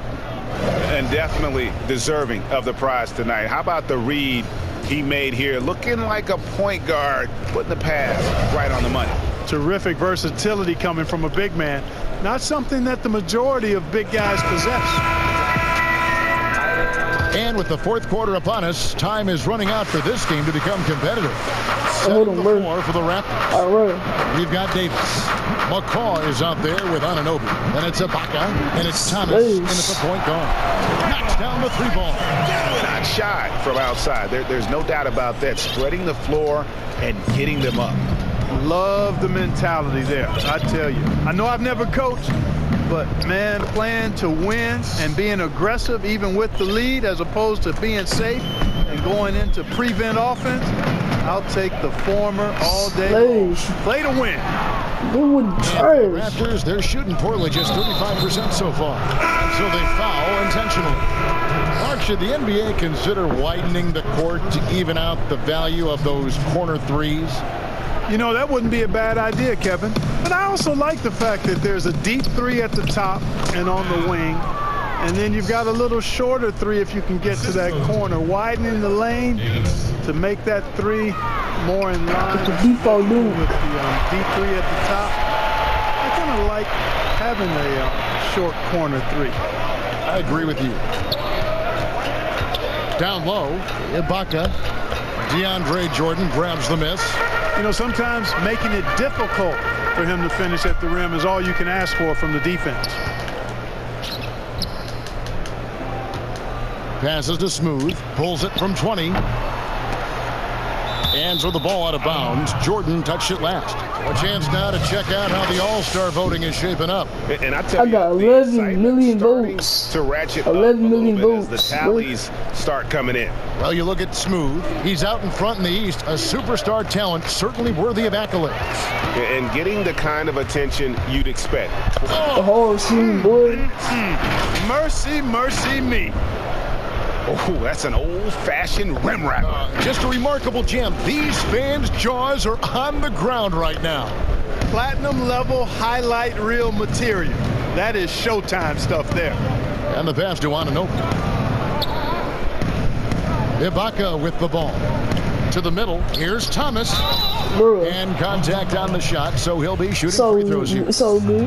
And definitely deserving of the prize tonight. How about the read he made here? Looking like a point guard, putting the pass right on the money. Terrific versatility coming from a big man. Not something that the majority of big guys possess. And with the fourth quarter upon us, time is running out for this game to become competitive. Set the floor for the Raptors. We've got Davis. McCaw is out there with Anunoby. And it's Ibaka. And it's Thomas. And it's a point guard. Knocks down the 3-ball. Not shy from outside. There's no doubt about that. Spreading the floor and getting them up. Love the mentality there, I tell you. I know I've never coached, but man, playing to win and being aggressive even with the lead as opposed to being safe and going into prevent offense, I'll take the former all day. Play to win. Raptors, they're shooting poorly, just 35% so far. And so they foul intentionally. Mark, should the NBA consider widening the court to even out the value of those corner threes? You know, that wouldn't be a bad idea, Kevin. But I also like the fact that there's a deep 3 at the top and on the wing. And then you've got a little shorter 3 if you can get to that corner. Widening the lane to make that 3 more in line with the deep 3 at the top. I kind of like having a short corner 3. I agree with you. Down low, Ibaka. DeAndre Jordan grabs the miss. You know, sometimes making it difficult for him to finish at the rim is all you can ask for from the defense. Passes to Smooth. Pulls it from 20. And throw the ball out of bounds. Jordan touched it last. A chance now to check out how the All-Star voting is shaping up. And I tell got 11 million votes. To ratchet 11 million votes. votes. The tallies start coming in. Well, you look at Smooth. He's out in front in the East. A superstar talent, certainly worthy of accolades. And getting the kind of attention you'd expect. The whole team, boy. Mercy, mercy me. Oh, that's an old-fashioned rim wrapper. Just a remarkable gem. These fans' jaws are on the ground right now. Platinum level highlight reel material. That is Showtime stuff there. And the pass to Anunoby. Ibaka with the ball. To the middle. Here's Thomas. And contact on the shot, so he'll be shooting free throws here. So good.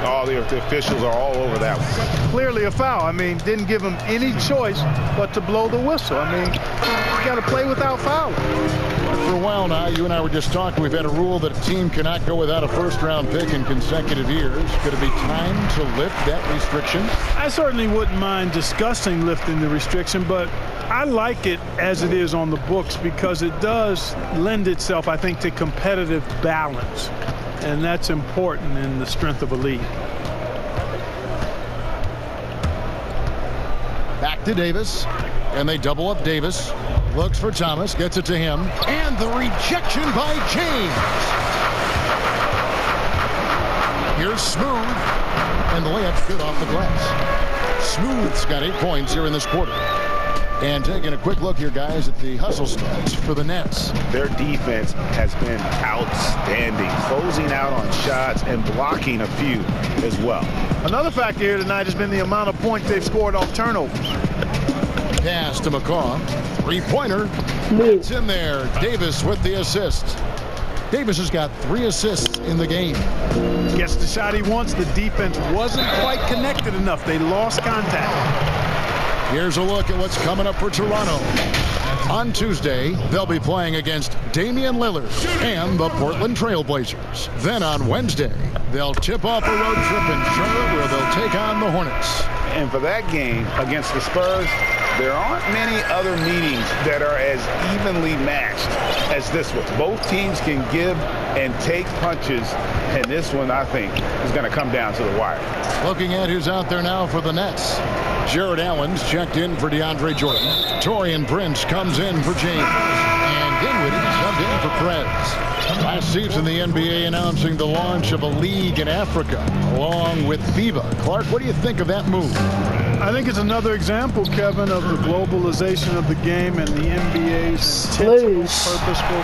Oh, the officials are all over that one. Clearly a foul. I mean, didn't give him any choice but to blow the whistle. I mean, you got to play without fouling. For a while now, you and I were just talking, we've had a rule that a team cannot go without a first-round pick in consecutive years. Could it be time to lift that restriction? I certainly wouldn't mind discussing lifting the restriction, but I like it as it is on the books because it does lend itself, I think, to competitive balance. And that's important in the strength of a league. Back to Davis, and they double up Davis. Looks for Thomas, gets it to him, and the rejection by James. Here's Smooth, and the layup's good off the glass. Smooth's got 8 points here in this quarter. And taking a quick look here, guys, at the hustle stats for the Nets. Their defense has been outstanding, closing out on shots and blocking a few as well. Another factor here tonight has been the amount of points they've scored off turnovers. Pass to McCaw. Three-pointer. It's in there. Davis with the assist. Davis has got 3 assists in the game. Gets the shot he wants. The defense wasn't quite connected enough. They lost contact. Here's a look at what's coming up for Toronto. On Tuesday, they'll be playing against Damian Lillard and the Portland Trail Blazers. Then on Wednesday, they'll tip off a road trip in Charlotte where they'll take on the Hornets. And for that game against the Spurs, there aren't many other meetings that are as evenly matched as this one. Both teams can give and take punches, and this one, I think, is going to come down to the wire. Looking at who's out there now for the Nets. Jared Allen's checked in for DeAndre Jordan. Torian Prince comes in for James. And Dinwiddie subbed in for Prez. Last season, the NBA announcing the launch of a league in Africa, along with FIBA. Clark, what do you think of that move? I think it's another example, Kevin, of the globalization of the game and the NBA's intentional, purposeful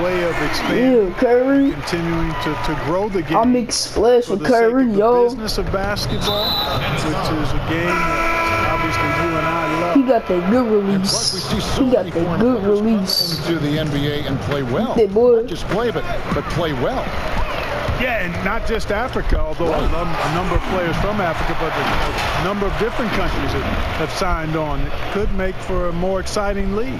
way of expanding, Curry. Continuing to grow the game. I make splash with Curry, yo. The business of basketball, which is a game that obviously you and I love. He got that good release. He got that good release. To the NBA and play well. Not just play, but play well. Yeah, and not just Africa, although a number of players from Africa, but a number of different countries that have signed on. It could make for a more exciting league.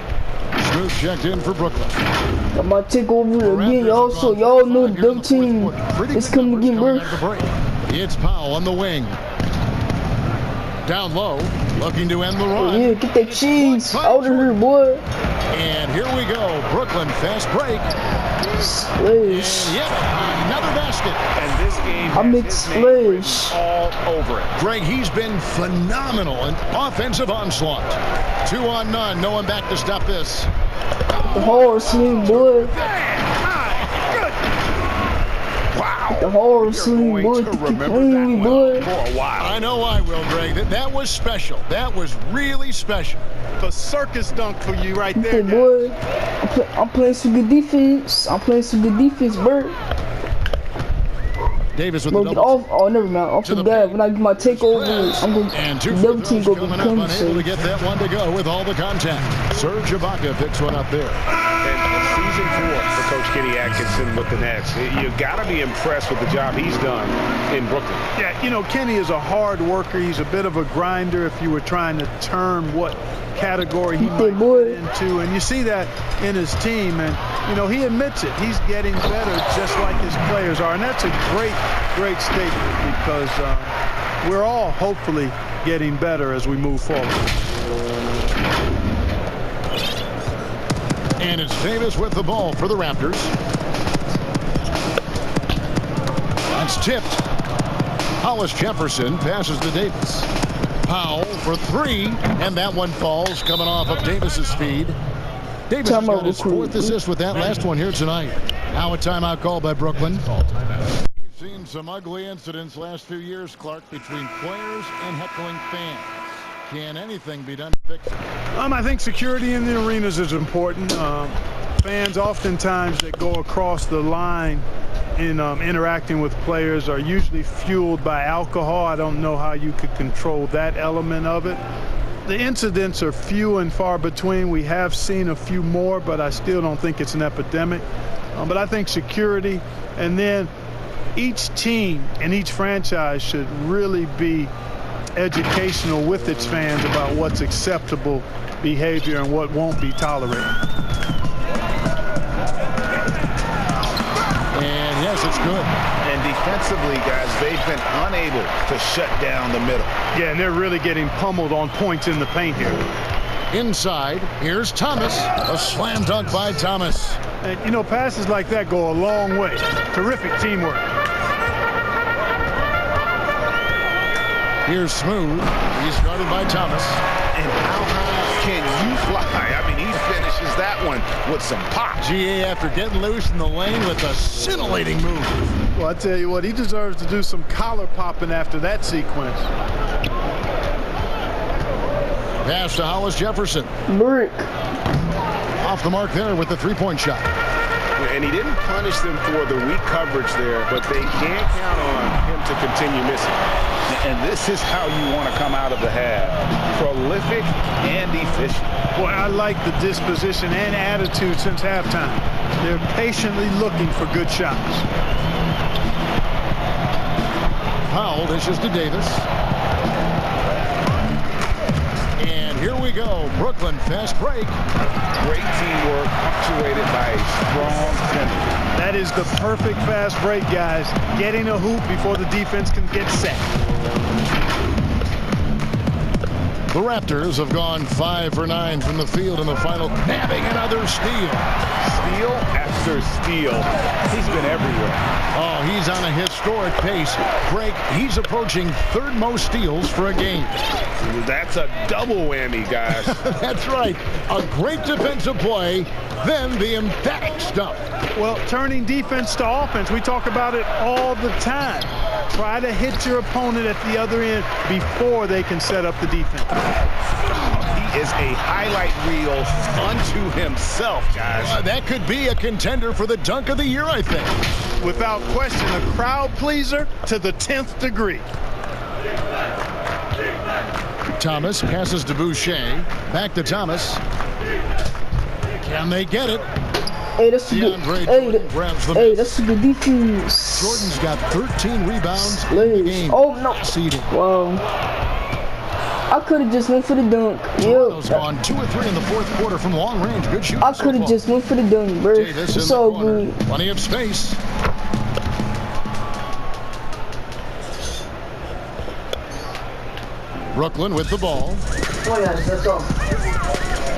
Smooth checked in for Brooklyn. I might take over again, y'all, so y'all know the dumb team is coming to get work. It's Powell on the wing. Down low, looking to end the run. Yeah, get that cheese out of here, boy. And here we go. Brooklyn, fast break. Splash. Yep, another basket. And this game I make splash all over it. Greg, he's been phenomenal in offensive onslaught. 2 on none. No one back to stop this. The horror scene, boy. Wow. The horror scene, boy. Boy. For a while. I know I will, Greg. That was special. That was really special. A circus dunk for you right there. Okay, boy. I'm playing some good defense. Bert. Davis with Bro, the get double. off. Oh, never mind. I forgot. When I get my takeover, I'm going to double team go become unable to get that one to go with all the contact. Serge Ibaka picks one up there. And season 4 for Coach Kenny Atkinson with the Nets. You got to be impressed with the job he's done in Brooklyn. Yeah, you know, Kenny is a hard worker. He's a bit of a grinder if you were trying to term what category he might fit into. And you see that in his team. And, you know, he admits it. He's getting better just like his players are. And that's a great statement because we're all hopefully getting better as we move forward. And it's Davis with the ball for the Raptors. That's tipped. Hollis Jefferson passes to Davis. Powell for 3, and that one falls coming off of Davis's speed. Davis has got his 4th assist with that last one here tonight. Now a timeout call by Brooklyn. We've seen some ugly incidents last few years, Clark, between players and heckling fans. Can anything be done to fix it? I think security in the arenas is important. Fans oftentimes that go across the line in interacting with players are usually fueled by alcohol. I don't know how you could control that element of it. The incidents are few and far between. We have seen a few more, but I still don't think it's an epidemic. But I think security, and then each team and each franchise should really be educational with its fans about what's acceptable behavior and what won't be tolerated. And yes, it's good. And defensively, guys, they've been unable to shut down the middle. Yeah, and they're really getting pummeled on points in the paint here. Inside, here's Thomas. A slam dunk by Thomas. And, you know, passes like that go a long way. Terrific teamwork. Here's Smooth. He's guarded by Thomas. And how high can you fly? I mean, he finishes that one with some pop. GA after getting loose in the lane with a scintillating move. Well, I tell you what, he deserves to do some collar popping after that sequence. Pass to Hollis Jefferson. Brick. Off the mark there with the three-point shot. And he didn't punish them for the weak coverage there, but they can't count on him to continue missing. And this is how you want to come out of the half. Prolific and efficient. Boy, I like the disposition and attitude since halftime. They're patiently looking for good shots. Powell dishes to Davis. And here we go. Brooklyn fast break. Great teamwork punctuated by a strong finish. That is the perfect fast break, guys. Getting a hoop before the defense can get set. The Raptors have gone 5 for 9 from the field in the final, nabbing another steal. Steal after steal. He's been everywhere. Oh, he's on a historic pace. Greg, he's approaching third most steals for a game. That's a double whammy, guys. That's right. A great defensive play, then the emphatic stuff. Well, turning defense to offense, we talk about it all the time. Try to hit your opponent at the other end before they can set up the defense. He is a highlight reel unto himself, guys. That could be a contender for the dunk of the year, I think. Without question, a crowd pleaser to the 10th degree. Thomas passes to Boucher. Back to Thomas. Can they get it? Hey, that's a good. Hey, that's a good defense. Jordan's got 13 rebounds in the game. Oh no! Seeding. Wow. I could have just went for the dunk. Toronto's gone 2 or 3 in the fourth quarter from long range. Good shooting. I could have just went for the dunk, bro. It's so good. Plenty of space. Brooklyn with the ball.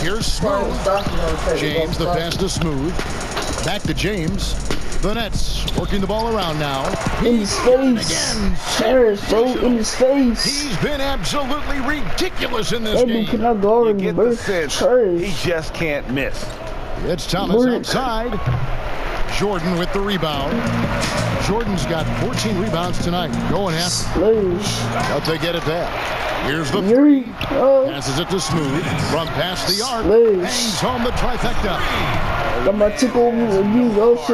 Here's Smooth. James, the pass to Smooth. Back to James. The Nets working the ball around now. In his face. Cherish, bro. In his face. He's been absolutely ridiculous in this game. Can I go you get the sense he just can't miss. It's Thomas outside. Jordan with the rebound. Jordan's got 14 rebounds tonight. Going after. But they get it back. Here's the three. Passes it to Smooth. From past the arc. Hangs home the trifecta. I'm going to take over you.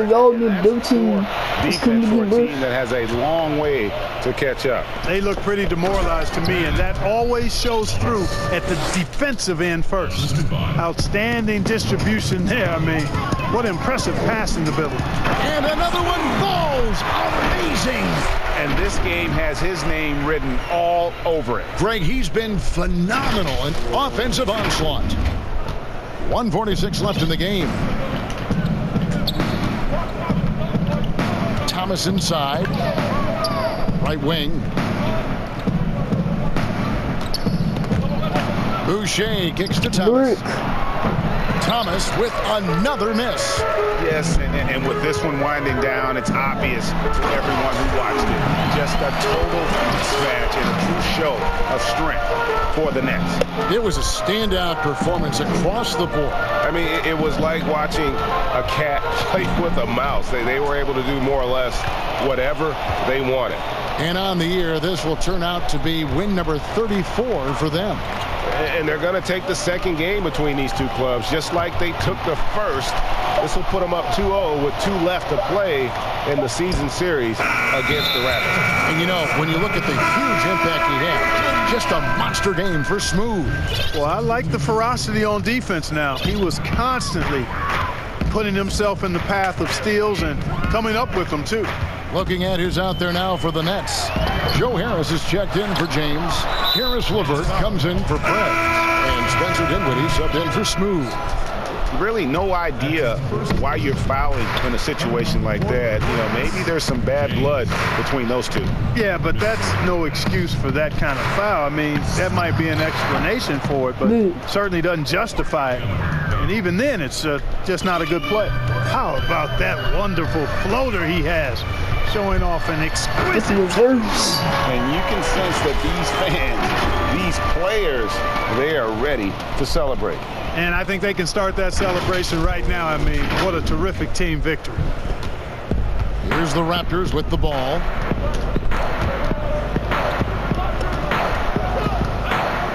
Y'all need to team. Defense for a team that has a long way to catch up. They look pretty demoralized to me, and that always shows through at the defensive end first. Outstanding distribution there. I mean, what impressive passing ability. And another one falls. Amazing. And this game has his name written all over it. Greg, he's been phenomenal in offensive onslaught. 1:46 left in the game. Thomas inside. Right wing. Boucher kicks to Thomas. Thomas with another miss. Yes, and And with this one winding down, it's obvious to everyone who watched it. Just a total mismatch and a true show of strength for the Nets. It was a standout performance across the board. I mean, it was like watching a cat play with a mouse. They were able to do more or less whatever they wanted. And on the year, this will turn out to be win number 34 for them. And they're going to take the second game between these two clubs, just like they took the first. This will put them up 2-0 with 2 left to play in the season series against the Raptors. And you know, when you look at the huge impact he had, just a monster game for Smooth. Well, I like the ferocity on defense now. He was constantly putting himself in the path of steals and coming up with them, too. Looking at who's out there now for the Nets. Joe Harris is checked in for James. Harris LeVert comes in for Fred. And Spencer Dinwiddie subbed in for Smooth. Really no idea why you're fouling in a situation like that. You know, maybe there's some bad blood between those two. Yeah, but that's no excuse for that kind of foul. I mean, that might be an explanation for it, but certainly doesn't justify it. And even then, it's just not a good play. How about that wonderful floater he has? Showing off an exquisite reverse. And you can sense that these fans, these players, they are ready to celebrate. And I think they can start that celebration right now. I mean, what a terrific team victory. Here's the Raptors with the ball.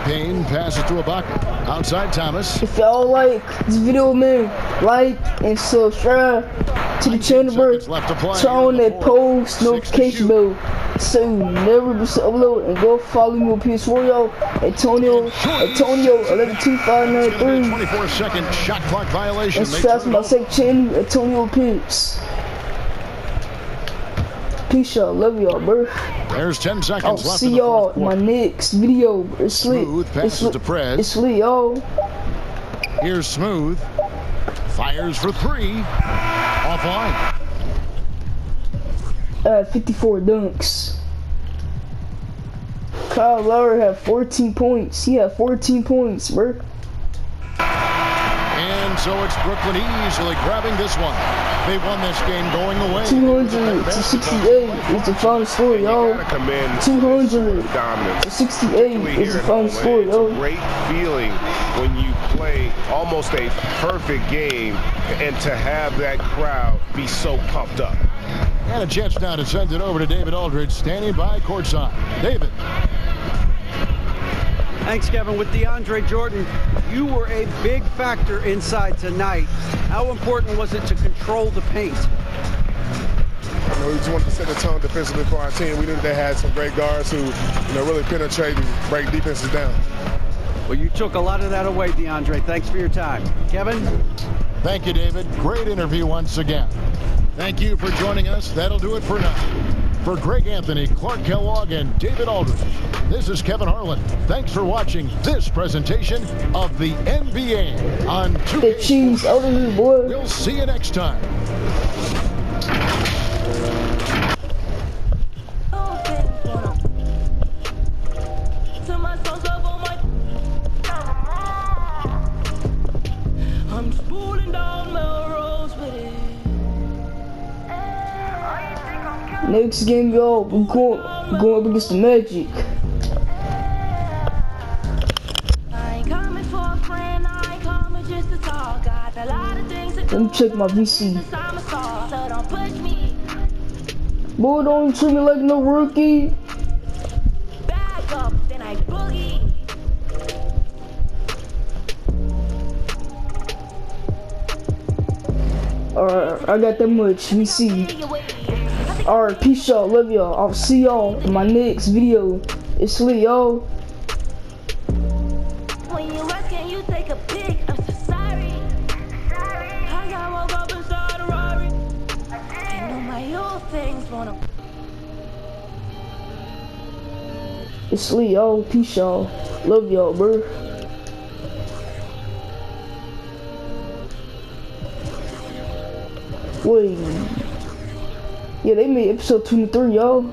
Payne passes to Ibaka. Outside Thomas. If y'all like this video, man, like and subscribe to the channel, bro. Turn on that post notification bell so you never miss an upload, and go follow me on PS4, yo. Antonio 112593. 24-second shot clock violation. And subscribe to my second channel, Antonio Pitts. Peace, y'all. Love y'all, bro. There's 10 seconds I'll left. see y'all in my next video. It's lit. Smooth passes to Prez. It's lit, yo. Here's Smooth. Fires for 3. Offline. 54 dunks. Kyle Lowry had 14 points. He had 14 points, bro. And so it's Brooklyn easily grabbing this one. They won this game going away. 200 to 68 is the final score, yo. 200 to 68 is the final score, yo. It's a great feeling when you play almost a perfect game and to have that crowd be so pumped up. And a chance now to send it over to David Aldridge, standing by courtside. David. Thanks, Kevin. With DeAndre Jordan, you were a big factor inside tonight. How important was it to control the paint? We just wanted to set the tone defensively for our team. We knew they had some great guards who, really penetrate and break defenses down. Well, you took a lot of that away, DeAndre. Thanks for your time. Kevin? Thank you, David. Great interview once again. Thank you for joining us. That'll do it for now. For Greg Anthony, Clark Kellogg, and David Aldridge, this is Kevin Harlan. Thanks for watching this presentation of the NBA on 2K Sports. We'll see you next time. Next game, y'all, we're going up against the Magic. Let me check my VC. Boy, don't treat me like no rookie. Alright, I got that much VC. Alright, peace y'all, love y'all. I'll see y'all in my next video. It's lit, y'all. When you rest, can you take a pic? I'm so sorry. I got woke up inside a Rari. I know my old things wanna. It's lit, y'all. Peace y'all. Love y'all, bro. Wait. Yeah, they made episode 23, y'all.